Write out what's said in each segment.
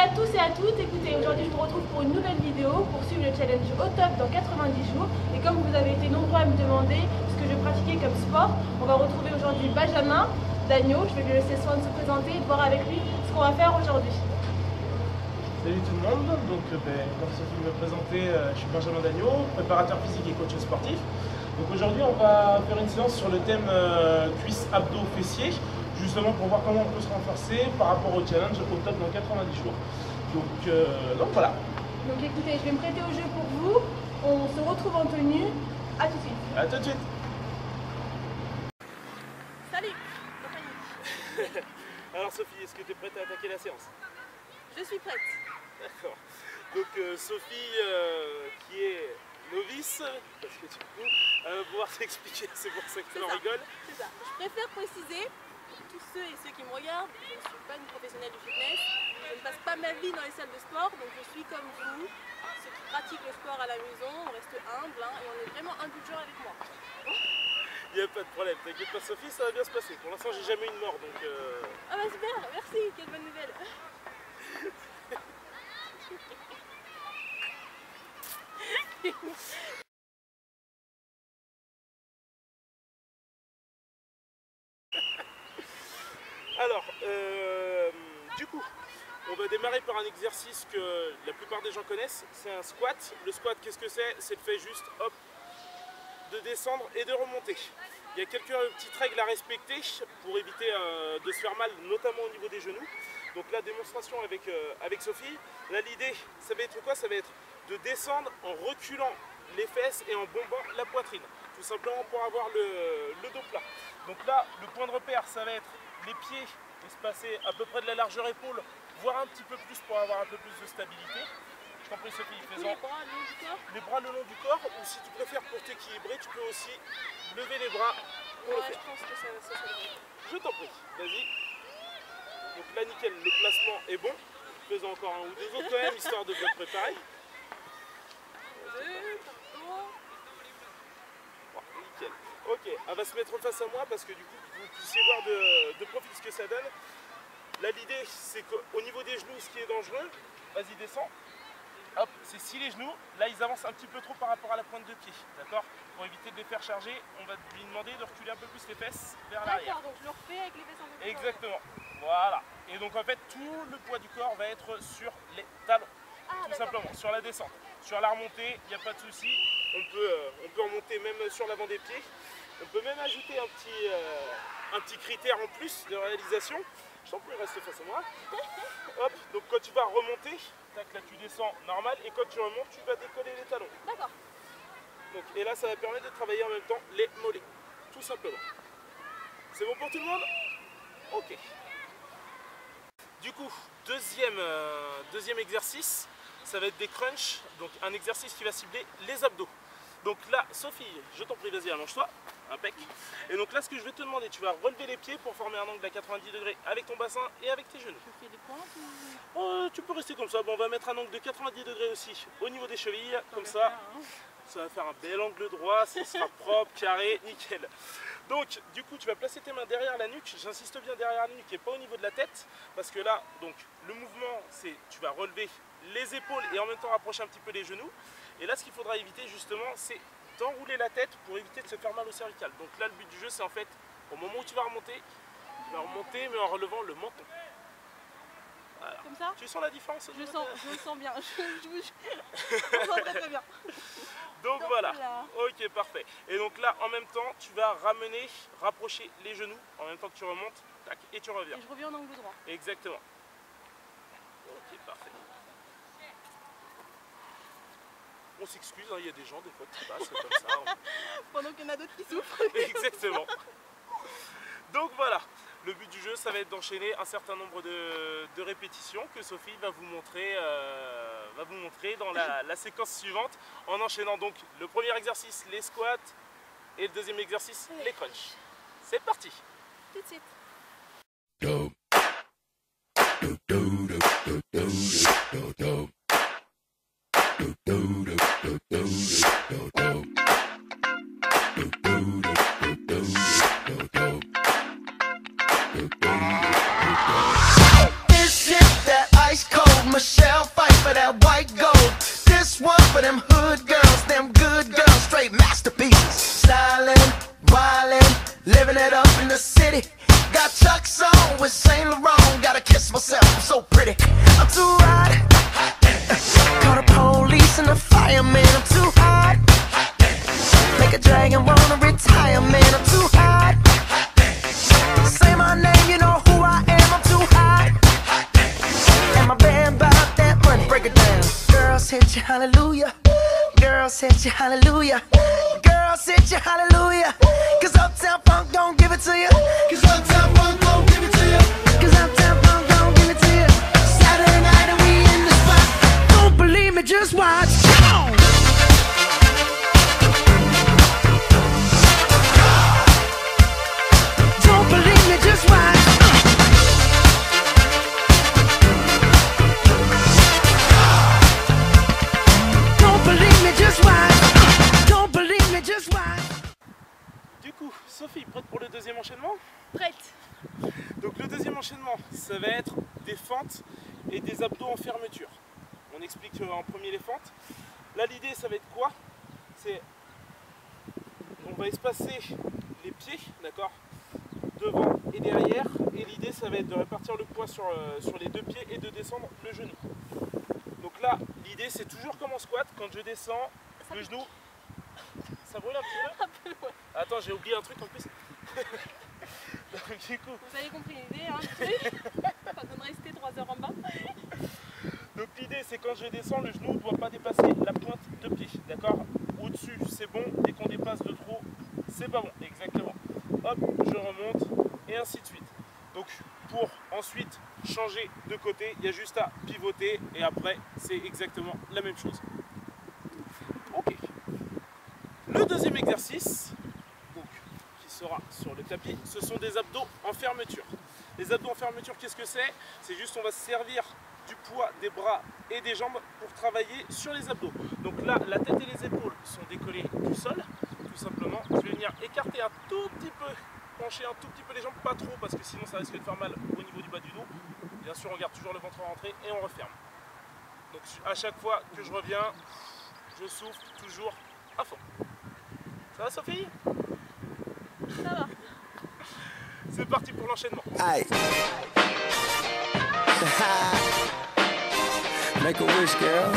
à tous et à toutes, écoutez, aujourd'hui je vous retrouve pour une nouvelle vidéo pour suivre le challenge au top dans 90 jours. Et comme vous avez été nombreux à me demander ce que je pratiquais comme sport, on va retrouver aujourd'hui Benjamin Dagneau. Je vais lui laisser soin de se présenter et de voir avec lui ce qu'on va faire aujourd'hui. Salut tout le monde, donc comme Sophie me présentait, je suis Benjamin Dagneau, préparateur physique et coach sportif. Donc aujourd'hui on va faire une séance sur le thème cuisses, abdos, fessiers, justement pour voir comment on peut se renforcer par rapport au challenge au top dans 90 jours. Donc voilà. Donc écoutez, je vais me prêter au jeu pour vous, on se retrouve en tenue, à tout de suite. A tout de suite. Salut. Alors Sophie, est-ce que tu es prête à attaquer la séance? Je suis prête. D'accord. Donc Sophie qui est novice, parce que du coup, elle va pouvoir t'expliquer, c'est pour ça que tu en rigoles. C'est ça. Je préfère préciser, pour tous ceux et ceux qui me regardent, je ne suis pas une professionnelle du fitness, je ne passe pas ma vie dans les salles de sport, donc je suis comme vous, ceux qui pratiquent le sport à la maison, on reste humble et on est vraiment indulgent avec moi. Il n'y a pas de problème, t'inquiète pas Sophie, ça va bien se passer. Pour l'instant j'ai jamais eu de mort, donc... Ah bah super, merci, quelle bonne nouvelle. Alors, du coup, on va démarrer par un exercice que la plupart des gens connaissent, c'est un squat. Le squat, qu'est-ce que c'est? C'est le fait juste, hop, de descendre et de remonter. Il y a quelques petites règles à respecter pour éviter de se faire mal, notamment au niveau des genoux. Donc la démonstration avec Sophie, là l'idée, ça va être quoi? Ça va être de descendre en reculant les fesses et en bombant la poitrine. Tout simplement pour avoir le dos plat. Donc là, le point de repère, ça va être les pieds espacés à peu près de la largeur épaule, voire un petit peu plus pour avoir un peu plus de stabilité. Je t'en prie Sophie, fais-en. Les bras le long du corps? Les bras le long du corps, ou si tu préfères pour t'équilibrer, tu peux aussi lever les bras pour le Ouais, faire. je pense que ça devrait. Je t'en prie, vas-y. Donc là nickel, le placement est bon. Faisons encore un ou deux autres quand même, histoire de bien te préparer. Bon, nickel. Ok, elle va se mettre face à moi parce que du coup vous puissiez voir de profil ce que ça donne. Là l'idée c'est qu'au niveau des genoux, ce qui est dangereux, vas-y descends. Hop, c'est si les genoux, là ils avancent un petit peu trop par rapport à la pointe de pied, d'accord? Pour éviter de les faire charger, on va lui demander de reculer un peu plus les fesses vers l'arrière. D'accord, donc je le refais avec les fesses un peu plus. Exactement, voilà. Et donc en fait tout le poids du corps va être sur les talons, tout simplement, sur la descente. Sur la remontée, il n'y a pas de souci, on peut remonter même sur l'avant des pieds. On peut même ajouter un petit critère en plus de réalisation. Je t'en prie, reste face à moi. Hop, donc quand tu vas remonter, tac, là tu descends normal et quand tu remontes, tu vas décoller les talons. D'accord. Donc, et là, ça va permettre de travailler en même temps les mollets, tout simplement. C'est bon pour tout le monde? Ok. Du coup, deuxième exercice, ça va être des crunchs, donc un exercice qui va cibler les abdos. Donc là, Sophie, je t'en prie, vas-y, allonge-toi, impec. Et donc là, ce que je vais te demander, tu vas relever les pieds pour former un angle à 90 degrés avec ton bassin et avec tes genoux. Je fais des pointes ou... Tu peux rester comme ça. Bon, on va mettre un angle de 90 degrés aussi au niveau des chevilles, comme ça. Ça va faire un bel angle droit, ça sera propre, carré, nickel. Donc, du coup, tu vas placer tes mains derrière la nuque. J'insiste bien derrière la nuque et pas au niveau de la tête. Parce que là, donc, le mouvement, c'est tu vas relever les épaules et en même temps rapprocher un petit peu les genoux. Et là, ce qu'il faudra éviter, justement, c'est d'enrouler la tête pour éviter de se faire mal au cervical. Donc là, le but du jeu, c'est en fait, au moment où tu vas remonter mais en relevant le menton. Voilà. Comme ça? Tu sens la différence? Je le sens bien, je vous sens très bien. Donc voilà, ok parfait. Et donc là en même temps tu vas rapprocher les genoux en même temps que tu remontes, tac, et tu reviens. Et je reviens en angle droit. Exactement. Ok parfait. On s'excuse, hein, il y a des gens des fois qui passent comme ça. Pendant qu'il y en a d'autres qui souffrent. Exactement. Donc voilà, le but du jeu ça va être d'enchaîner un certain nombre de répétitions que Sophie va vous montrer dans la séquence suivante en enchaînant donc le premier exercice, les squats, et le deuxième exercice, les crunchs. C'est parti. Tout de suite. living it up in the city. Got Chuck's on with Saint Laurent. Gotta kiss myself, I'm so pretty. I'm too hot. Call the police and the fireman. I'm too hot. Make a dragon wanna retire, man. I'm too hot. Say my name, you know who I am. I'm too hot. And my band bought that money. Break it down. Girls hit you, hallelujah. Girls hit you, hallelujah. Girls hit you, hallelujah. Cause Uptown Funk don't give it to you. Cause Uptown Funk don't give it to you. Cause Uptown Funk don't give it to you. Saturday night and we in the spot. Don't believe me, just watch. Come on. Don't believe me, just watch. Don't believe me, just watch. Don't believe me, just watch. Du coup, Sophie, prête pour le deuxième enchaînement? Prête. Donc le deuxième enchaînement, ça va être des fentes et des abdos en fermeture. On explique en premier les fentes. Là l'idée ça va être quoi? C'est on va espacer les pieds, d'accord, devant et derrière, et l'idée ça va être de répartir le poids sur les deux pieds et de descendre le genou. Donc là l'idée c'est toujours comme en squat, quand je descends le genou, ça brûle un petit peu. Attends, j'ai oublié un truc en plus. Donc, du coup, Vous avez compris l'idée, hein, du truc. Pas besoin de rester 3 heures en bas. donc l'idée c'est quand je descends, le genou ne doit pas dépasser la pointe de pied, d'accord? Au-dessus c'est bon, dès qu'on dépasse de trop, c'est pas bon, exactement. Hop, je remonte et ainsi de suite. Donc pour ensuite changer de côté, il y a juste à pivoter et après c'est exactement la même chose. Ok. Le deuxième exercice, donc, qui sera sur le tapis, ce sont des abdos en fermeture. Les abdos en fermeture, qu'est-ce que c'est? C'est juste on va se servir du poids des bras et des jambes pour travailler sur les abdos. Donc là, la tête et les épaules sont décollées du sol, tout simplement. Je vais venir écarter un tout petit peu, pencher un tout petit peu les jambes, pas trop parce que sinon ça risque de faire mal au niveau du bas du dos. Bien sûr, on garde toujours le ventre rentré et on referme. Donc à chaque fois que je reviens, je souffle toujours à fond. Ça va Sophie? Ça va. C'est parti pour l'enchaînement. Aye. Make a wish, girl.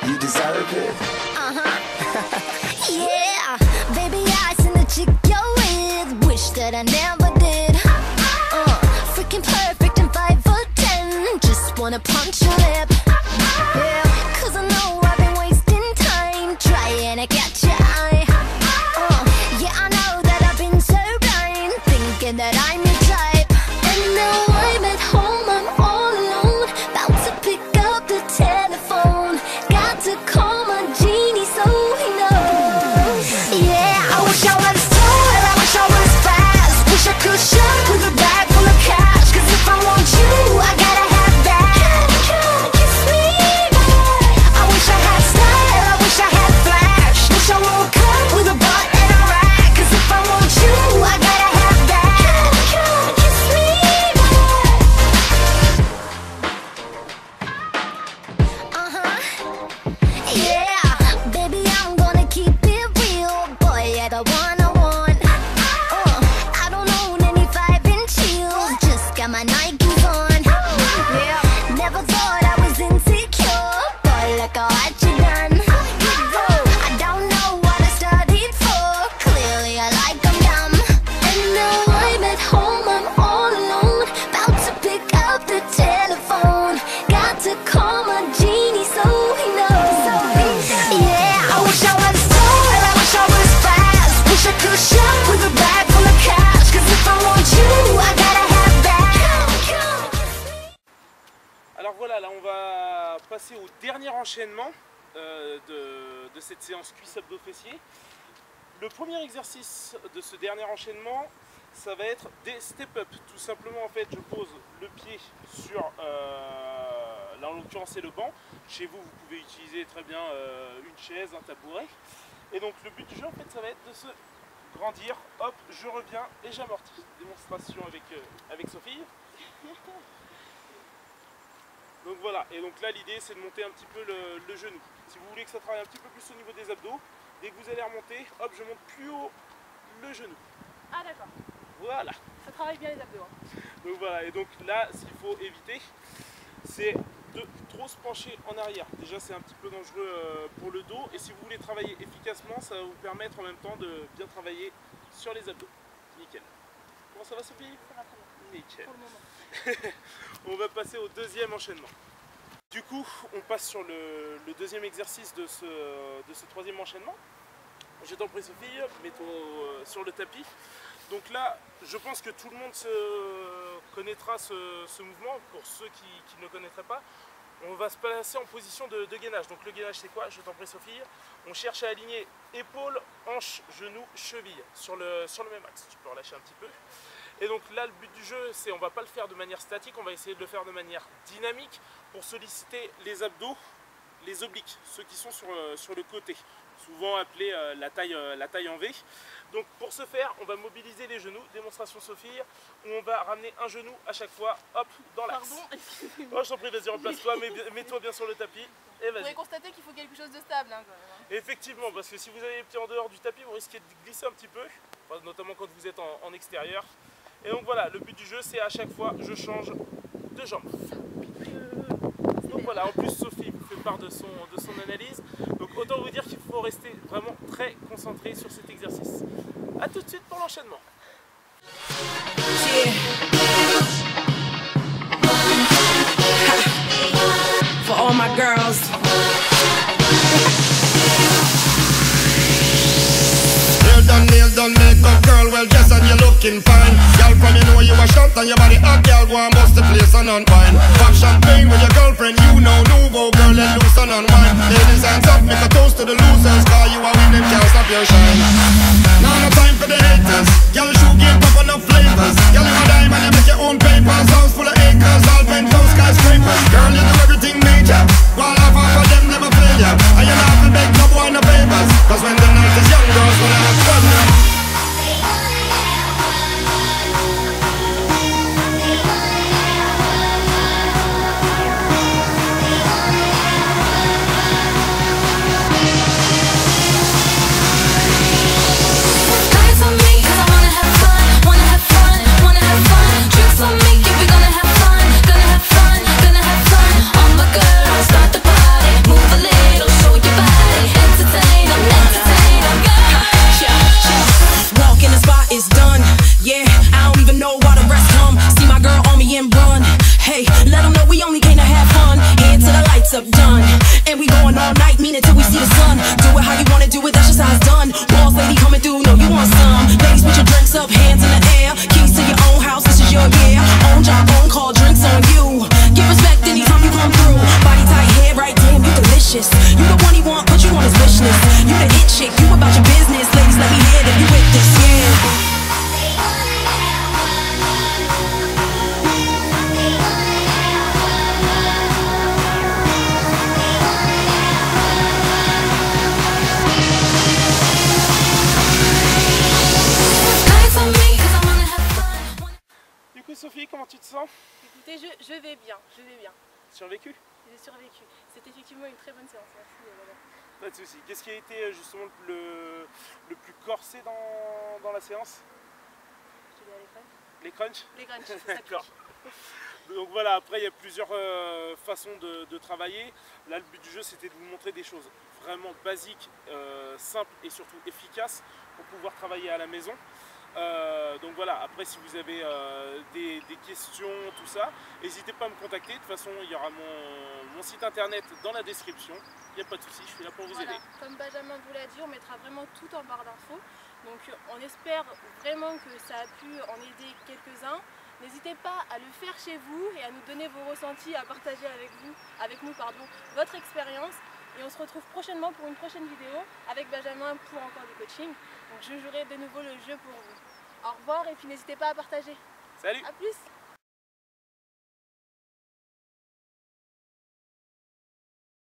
You deserve it. Yeah, baby, I seen the chick you're with. Wish that I never did. Freaking perfect and 5 for 10. Just wanna punch your lip. Yeah, cause I know I've been wasting time trying to catch your eye. Yeah, I know that I've been so blind, thinking that I'm your type. And now I'm at home, I'm all alone, about to pick up the telephone. Got to call my genie so he knows. Yeah, I wish I was tall, I wish I was fast. Wish I could shop with a bag full of cash. Cause if I want you, I gotta have that. Kiss me back. I wish I had style, I wish I had flash. Wish I woke up with a butt and a rack. Cause if I want you, I gotta have that. Kiss me back. Yeah, baby, I'm gonna keep it real. Boy, you're the one I want. I don't own any 5-inch heels, just got my Nikes on. Yeah, never thought I was insecure, but look at what you done. I don't know what I studied for, clearly I like them dumb. And now I'm at home, I'm all alone, about to pick up the telephone. Got to call my genie so he knows. Yeah, I wish I was tall, I wish I was fast. Wish I could shop with a bag full of cash. Cause if I want you, I gotta have that. Alors voilà, là on va passer au dernier enchaînement de cette séance cuisse abdos fessiers. Le premier exercice de ce dernier enchaînement, ça va être des step-up. Tout simplement en fait, je pose le pied sur, là en l'occurrence c'est le banc. Chez vous, vous pouvez utiliser très bien une chaise, un tabouret. Et donc le but du jeu en fait, ça va être de se grandir. Hop, je reviens et j'amortis. Démonstration avec Sophie. Donc voilà, et donc là l'idée c'est de monter un petit peu le genou. Si vous voulez que ça travaille un petit peu plus au niveau des abdos, dès que vous allez remonter, hop, je monte plus haut le genou. Ah d'accord, Voilà. ça travaille bien les abdos. Hein. Donc voilà, et donc là, ce qu'il faut éviter, c'est de trop se pencher en arrière. Déjà, c'est un petit peu dangereux pour le dos, et si vous voulez travailler efficacement, ça va vous permettre en même temps de bien travailler sur les abdos. Nickel. Comment ça va, Sophie? Ça va très bien. Nickel. Pour le moment. On va passer au deuxième enchaînement. Du coup, on passe sur le deuxième exercice de ce troisième enchaînement. Je t'en prie, Sophie, mets-toi sur le tapis. Donc là, je pense que tout le monde connaîtra ce mouvement. Pour ceux qui ne le connaîtraient pas, on va se placer en position de gainage. Donc le gainage, c'est quoi? Je t'en prie, Sophie. On cherche à aligner épaules, hanches, genoux, chevilles sur le même axe. Tu peux relâcher un petit peu. Et donc là, le but du jeu, c'est on ne va pas le faire de manière statique, on va essayer de le faire de manière dynamique pour solliciter les abdos, les obliques, ceux qui sont sur le côté, souvent appelés la taille en V. Donc pour ce faire, on va mobiliser les genoux, démonstration Sophie, où on va ramener un genou à chaque fois, hop, dans l'axe. Pardon, excusez-moi. Oh, je t'en prie, vas-y, remplace-toi, mets-toi bien sur le tapis, et Vous vas-y. pouvez constater qu'il faut quelque chose de stable. Hein, quand même. Effectivement, parce que si vous avez les pieds en dehors du tapis, vous risquez de glisser un petit peu, notamment quand vous êtes en extérieur. Et donc voilà, le but du jeu, c'est à chaque fois, je change de jambe. Donc voilà, en plus Sophie vous fait part de son analyse. Donc autant vous dire qu'il faut rester vraiment très concentré sur cet exercice. A tout de suite pour l'enchaînement. Yeah. For all my girls. Nail done, makeup girl, well dressed and you're looking fine. Girl from you know you a shot and your body hot, girl go and bust the place and unwind. Pop champagne with your girlfriend, you know Nuvo, girl let loose and unwind. Ladies hands up, make a toast to the losers, cause you are winning, can't stop your shine. Now no time for the haters, girl shoe game pop enough flavors. Girl you a diamond, you make your own papers, house full of acres, all penthouse skyscrapers. Girl you do everything major, while half of them never fail ya. And you not have to beg no boy no favors, cause when the night is young, girls wanna have fun. Up done, and we going all night, mean it till we see the sun. Do it how you wanna do it, that's just how it's done. Balls lady coming through, know you want some. Ladies, put your drinks up, hands in the air. Keys to your own house, this is your year. Own job, own call, drinks on you. Give respect anytime you come through. Body tight, hair right, damn, you delicious. You the one he want, put you on his wish list. You the hit chick, you about your business. Ladies, let me hear that you with this, yeah. Sophie, comment tu te sens? Écoutez, je vais bien, Survécu? J'ai survécu. C'est effectivement une très bonne séance, merci. Pas de soucis. Qu'est-ce qui a été justement le plus corsé dans la séance? Je te dis à les crunchs. Les crunchs? Les crunchs, c'est ça. D'accord. Donc voilà, après il y a plusieurs façons de travailler. Là le but du jeu c'était de vous montrer des choses vraiment basiques, simples et surtout efficaces pour pouvoir travailler à la maison. Donc voilà, après si vous avez des questions, tout ça, n'hésitez pas à me contacter. De toute façon il y aura mon site internet dans la description. Il n'y a pas de souci, je suis là pour vous aider. Comme Benjamin vous l'a dit, on mettra vraiment tout en barre d'infos. Donc on espère vraiment que ça a pu en aider quelques-uns. N'hésitez pas à le faire chez vous et à nous donner vos ressentis, à partager avec nous votre expérience. Et on se retrouve prochainement pour une prochaine vidéo avec Benjamin pour encore du coaching. Donc je jouerai de nouveau le jeu pour vous. Au revoir et puis n'hésitez pas à partager. Salut! A plus!